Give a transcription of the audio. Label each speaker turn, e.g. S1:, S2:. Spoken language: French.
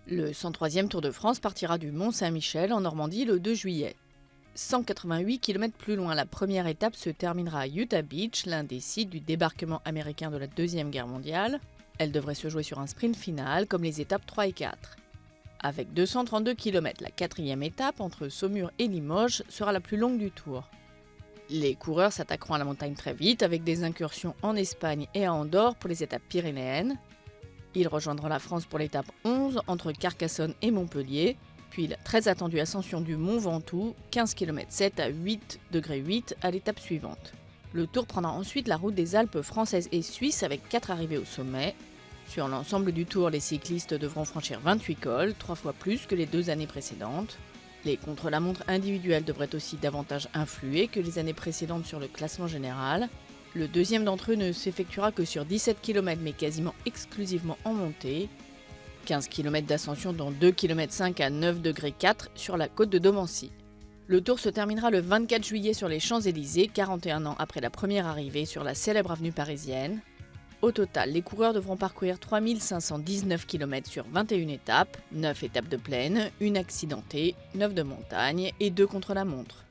S1: Le 103e Tour de France partira du Mont-Saint-Michel en Normandie le 2 juillet. 188 km plus loin, la première étape se terminera à Utah Beach, l'un des sites du débarquement américain de la Deuxième Guerre mondiale. Elle devrait se jouer sur un sprint final comme les étapes 3 et 4. Avec 232 km, la quatrième étape entre Saumur et Limoges sera la plus longue du Tour. Les coureurs s'attaqueront à la montagne très vite avec des incursions en Espagne et à Andorre pour les étapes pyrénéennes. Ils rejoindront la France pour l'étape 11 entre Carcassonne et Montpellier, puis la très attendue ascension du Mont Ventoux, 15 km 7 à 8,8 à l'étape suivante. Le Tour prendra ensuite la route des Alpes françaises et suisses avec 4 arrivées au sommet. Sur l'ensemble du Tour, les cyclistes devront franchir 28 cols, 3 fois plus que les 2 années précédentes. Les contre-la-montre individuels devraient aussi davantage influer que les années précédentes sur le classement général. Le deuxième d'entre eux ne s'effectuera que sur 17 km mais quasiment exclusivement en montée. 15 km d'ascension dont 2 km 5 à 9,4 sur la côte de Domancy. Le Tour se terminera le 24 juillet sur les Champs-Élysées, 41 ans après la première arrivée sur la célèbre avenue parisienne. Au total, les coureurs devront parcourir 3519 km sur 21 étapes, 9 étapes de plaine, 1 accidentée, 9 de montagne et 2 contre la montre.